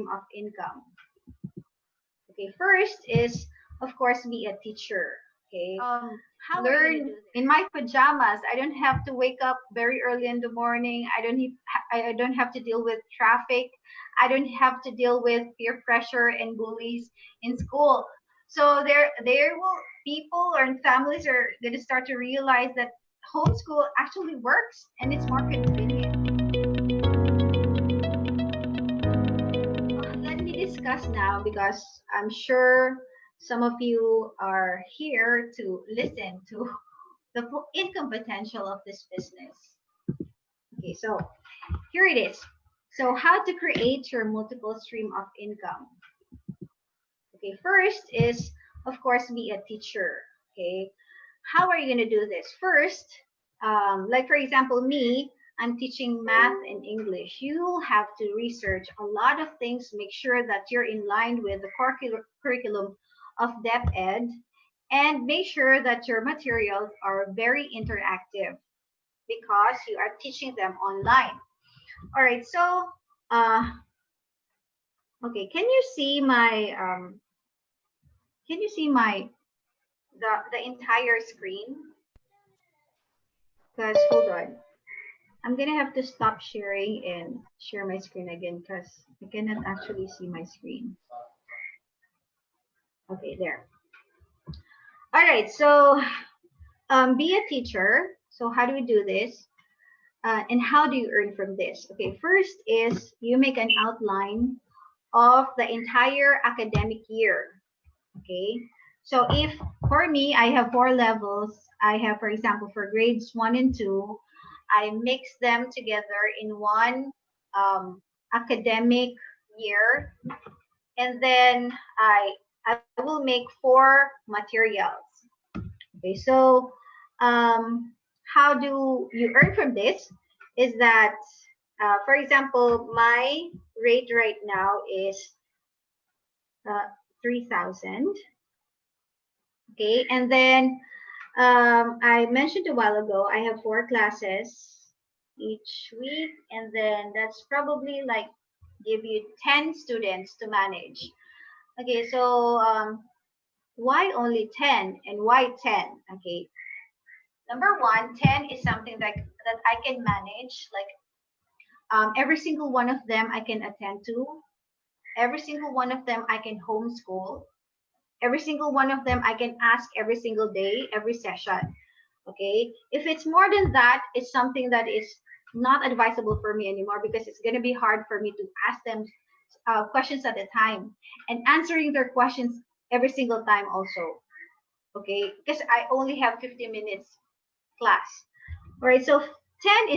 stream of income. Okay, first is, of course, be a teacher. Okay, How are you gonna learn do this? in my pajamas. I don't have to wake up very early in the morning. I don't have to deal with traffic. I don't have to deal with peer pressure and bullies in school. So there will people or families are going to start to realize that homeschool actually works and it's more convenient. Let me discuss now because I'm sure some of you are here to listen to the income potential of this business. Okay, so here it is. So how to create your multiple stream of income. Okay, first is, of course, be a teacher. Okay, how are you going to do this? First, like for example, me, I'm teaching math and English. You'll have to research a lot of things, make sure that you're in line with the curriculum of DepEd, and make sure that your materials are very interactive because you are teaching them online. All right, so uh, okay, can you see my the entire screen? Because hold on, I'm gonna have to stop sharing and share my screen again because I cannot actually see my screen. Okay, there. All right, so be a teacher. So how do we do this? And how do you earn from this? Okay, first is you make an outline of the entire academic year. Okay, so if for me, I have 4 levels. I have, for example, for grades 1 and 2, I mix them together in one academic year, and then I will make 4 materials. Okay, so how do you earn from this? Is that, for example, my rate right now is 3,000. Okay, and then I mentioned a while ago, I have 4 classes each week, and then that's probably like give you 10 students to manage. Okay, so why only 10 and why 10? Okay, number one, 10 is something that I can manage. Like every single one of them I can attend to, every single one of them I can homeschool, every single one of them I can ask every single day, every session. Okay, if it's more than that, it's something that is not advisable for me anymore because it's going to be hard for me to ask them questions at a time and answering their questions every single time also. Okay, because I only have 50 minutes class. All right, so 10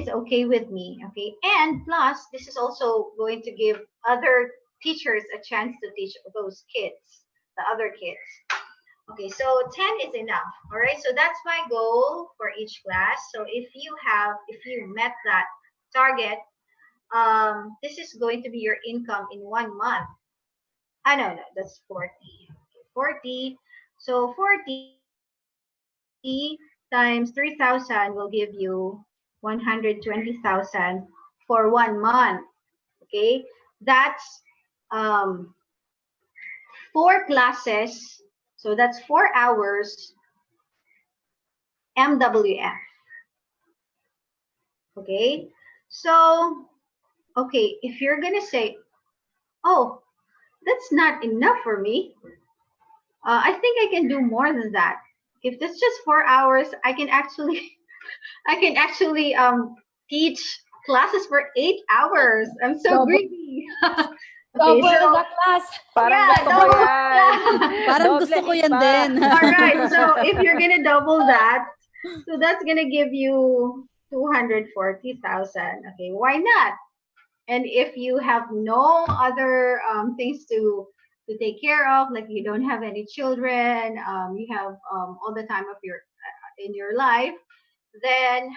is okay with me. Okay, and plus this is also going to give other teachers a chance to teach those kids, the other kids. Okay, so 10 is enough. All right, so that's my goal for each class. So if you met that target, this is going to be your income in 1 month. I know, no, that's 40. 40. So 40 times 3,000 will give you 120,000 for 1 month. Okay, that's um, 4 classes. So that's 4 hours MWF. Okay, so okay, if you're gonna say, oh, that's not enough for me, I think I can do more than that. If that's just 4 hours, I can actually I can actually teach classes for 8 hours. I'm so Double, greedy. Okay, double so the class. Parang yeah, gusto ko double yan. Parang gusto ko Doblehin yan pa. din. All right, so if you're gonna double that, so that's gonna give you 240,000. Okay, why not? And if you have no other things to take care of, like you don't have any children, you have all the time of your in your life, then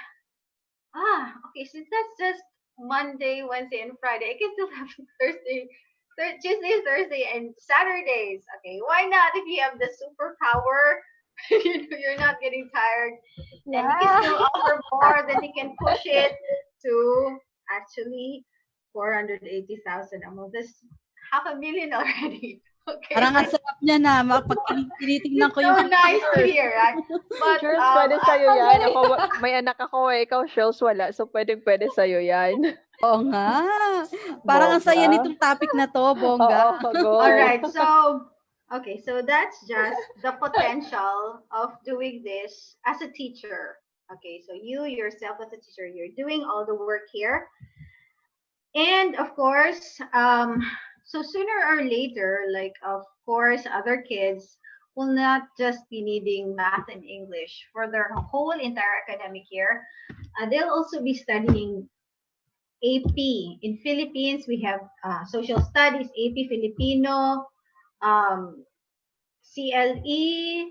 okay, since that's just Monday, Wednesday, and Friday, I can still have Thursday, Tuesday, Thursday, and Saturdays. Okay, why not? If you have the superpower, you're not getting tired, and you can still offer more, then you can push it to actually 480,000 a month. This half a million already. Parang Okay. ang sarap niya na pag tinitingnan It's ko yung so nice to Sure. hear, right? But Charles, pwede sa'yo ang yan. galing. May anak ako eh. Ikaw, Charles, wala. So, pwede sa'yo yan. Oo nga. Parang ang saya Bongga. nitong topic na 'to, bongga. Oo, go. all right. So okay, so that's just the potential of doing this as a teacher. Okay, so you yourself as a teacher, you're doing all the work here. And of course, so sooner or later, like of course, other kids will not just be needing math and English for their whole entire academic year. They'll also be studying AP. In Philippines, we have social studies, AP Filipino, um, CLE,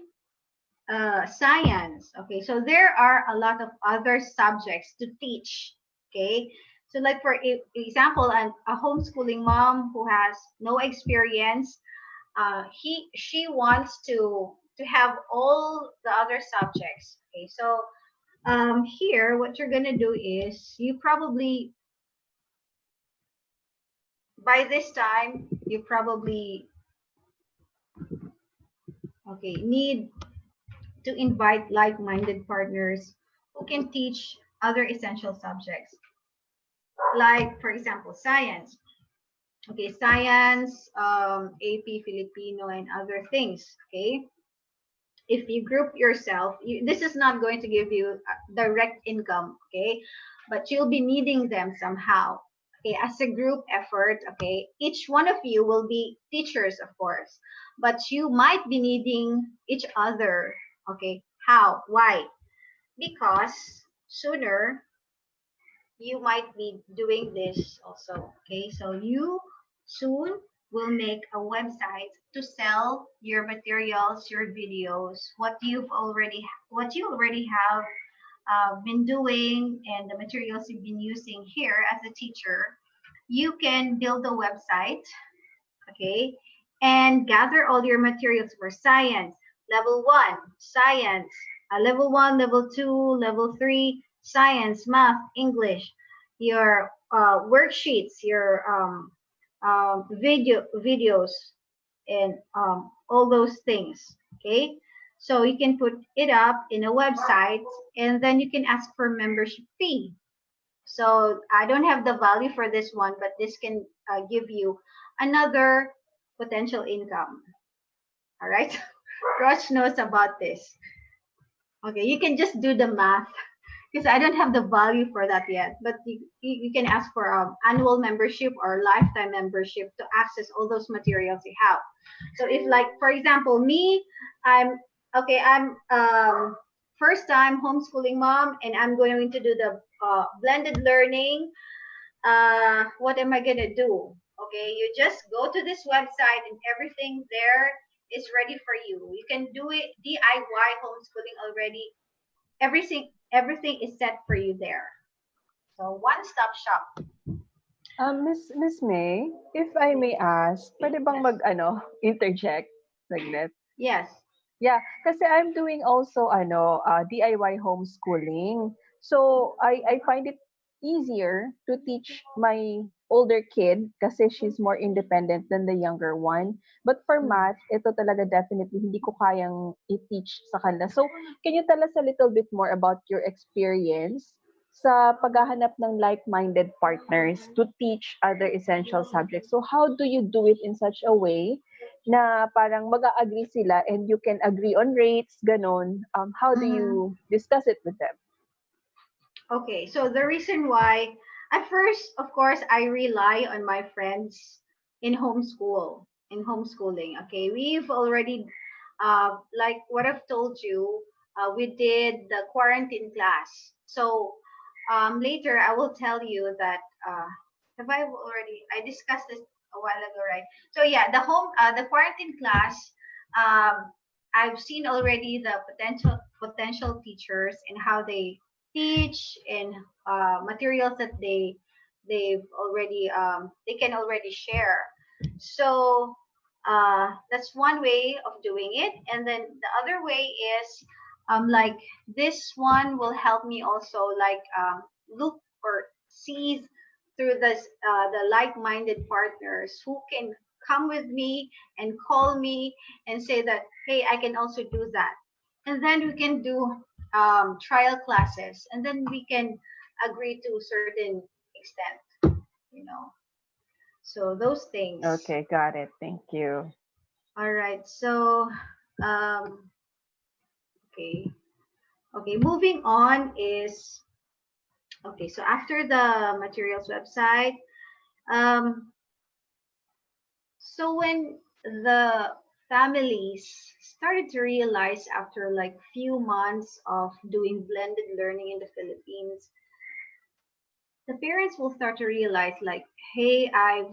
science. Okay, so there are a lot of other subjects to teach. Okay, so like for example, a homeschooling mom who has no experience, she wants to have all the other subjects. Okay, so here what you're gonna do is you probably by this time you probably need to invite like-minded partners who can teach other essential subjects, like for example science. Okay, science, AP Filipino, and other things. Okay, if you group yourself, this is not going to give you direct income. Okay, but you'll be needing them somehow. Okay, as a group effort. Okay, each one of you will be teachers, of course, but you might be needing each other. Okay, how? Why? Because sooner you might be doing this also. Okay, so you soon will make a website to sell your materials, your videos, what you already have been doing, and the materials you've been using here as a teacher. You can build a website, okay, and gather all your materials for science. Level one, science. Level one, level two, level three, science, math, English. Your worksheets, your videos, and all those things. Okay, so you can put it up in a website, and then you can ask for membership fee. So I don't have the value for this one, but this can give you another potential income. All right. Roch knows about this. Okay, you can just do the math because I don't have the value for that yet. But you can ask for annual membership or lifetime membership to access all those materials you have. So if like for example me, I'm I'm first time homeschooling mom and I'm going to do the blended learning. What am I gonna do? Okay, you just go to this website and everything there is ready for you. You can do it DIY homeschooling already. Everything is set for you there. So one stop shop. Miss May, if I may ask, pwede bang Yes. interject saglit? Yes. Yeah, kasi I'm doing also DIY homeschooling. So I find it easier to teach my older kid kasi she's more independent than the younger one. But for Mm. math, ito talaga definitely hindi ko kayang i-teach sa kanila. So, can you tell us a little bit more about your experience sa paghahanap ng like-minded partners to teach other essential subjects? So, how do you do it in such a way na parang mag-a-agree sila and you can agree on rates, ganon. How do Mhm. you discuss it with them? Okay, so the reason why, at first, of course, I rely on my friends in homeschooling. Okay, we've already, like what I've told you, we did the quarantine class. So later, I will tell you that, I discussed this a while ago, right? So yeah, the quarantine class, um, I've seen already the potential teachers and how they teach and materials that they can already share. So that's one way of doing it, and then the other way is like this one will help me also like look or see through this the like-minded partners who can come with me and call me and say that, hey, I can also do that. And then we can do trial classes, and then we can agree to certain extent, you know. So those things. Okay, got it. Thank you. All right. So, um, okay. Okay. Moving on is okay. So after the materials website, um, so when the families started to realize after like few months of doing blended learning in the Philippines, the parents will start to realize like, hey, I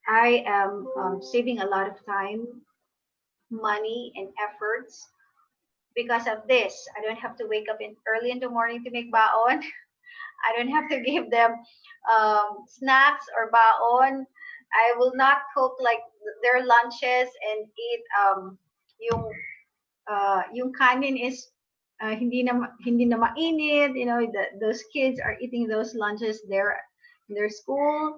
am saving a lot of time, money, and efforts because of this. I don't have to wake up early in the morning to make baon. I don't have to give them snacks or baon. I will not cook like their lunches and eat yung yung kanin is hindi na mainit. You know, those kids are eating those lunches there in their school.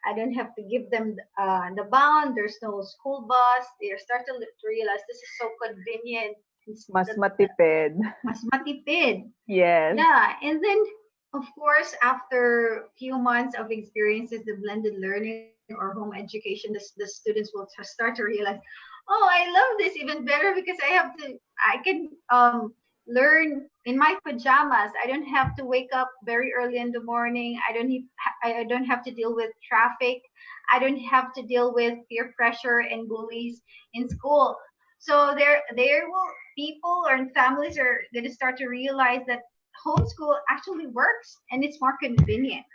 I don't have to give them the bound. There's no school bus. They start to realize this is so convenient. It's Mas matipid. mas matipid. Yes. Yeah, and then of course after few months of experiences the blended learning or home education, the students will start to realize, oh, I love this even better because I can learn in my pajamas. I don't have to wake up very early in the morning. I don't have to deal with traffic. I don't have to deal with peer pressure and bullies in school. So there will people or families are going to start to realize that homeschool actually works and it's more convenient.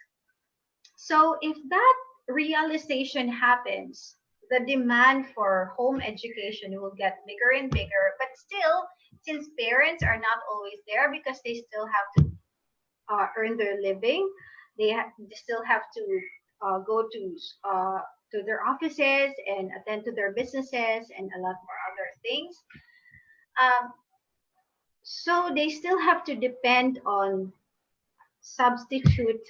So if that realization happens, the demand for home education will get bigger and bigger. But still, since parents are not always there because they still have to earn their living, they still have to go to their offices and attend to their businesses and a lot more other things. Um, so they still have to depend on substitute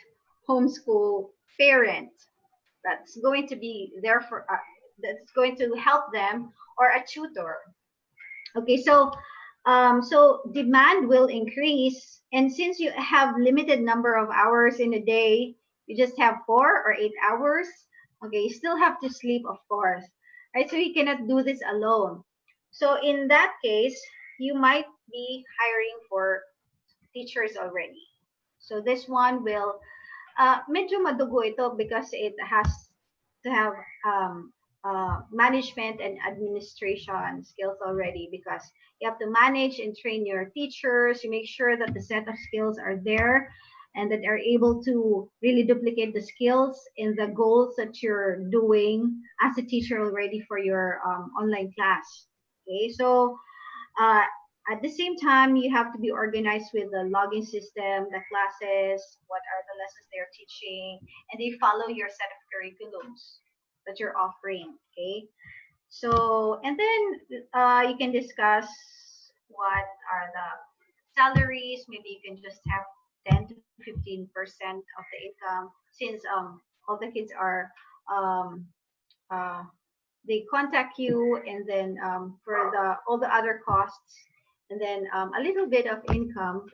homeschool parent that's going to be there for that's going to help them, or a tutor. Okay, so demand will increase, and since you have limited number of hours in a day, you just have 4 or 8 hours. Okay, you still have to sleep, of course, right? So you cannot do this alone. So in that case, you might be hiring for teachers already. So this one will medyo madugo ito because it has to have management and administration skills already, because you have to manage and train your teachers. You make sure that the set of skills are there and that are able to really duplicate the skills and the goals that you're doing as a teacher already for your online class. Okay, so uh, at the same time, you have to be organized with the login system, the classes, what are the lessons they're teaching, and they follow your set of curriculums that you're offering. Okay. So, and then you can discuss what are the salaries. Maybe you can just have 10 to 15% of the income, since all the kids are um, uh, they contact you, and then for the all the other costs, and then a little bit of income,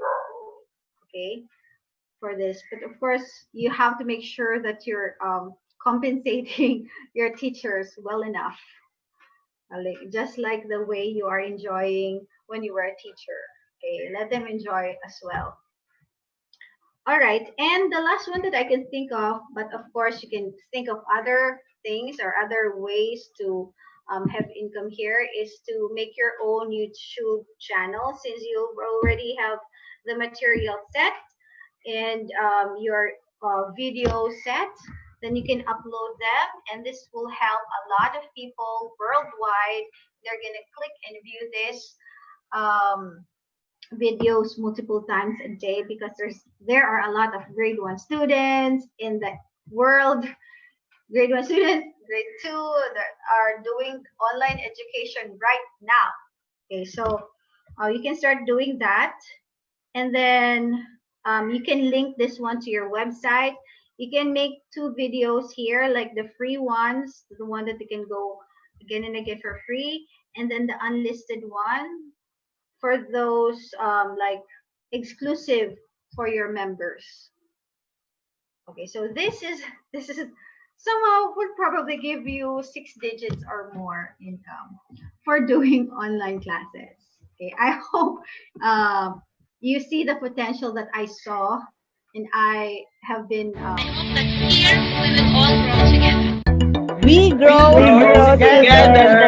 okay, for this. But of course you have to make sure that you're compensating your teachers well enough, just like the way you are enjoying when you were a teacher. Okay, let them enjoy as well. All right, and the last one that I can think of, but of course you can think of other things or other ways to have income here, is to make your own YouTube channel. Since you already have the material set and your video set, then you can upload them, and this will help a lot of people worldwide. They're gonna click and view this. Videos multiple times a day, because there are a lot of grade 1 students in the world, grade 1 students, grade 2, that are doing online education right now. Okay, so you can start doing that, and then you can link this one to your website. You can make 2 videos here, like the free ones, the one that you can go again and again for free, and then the unlisted one for those like exclusive for your members. Okay, so this is somehow would probably give you 6 digits or more income for doing online classes. Okay, I hope you see the potential that I saw, and I have been. I hope that here we will all grow together. We grow We grow together. together.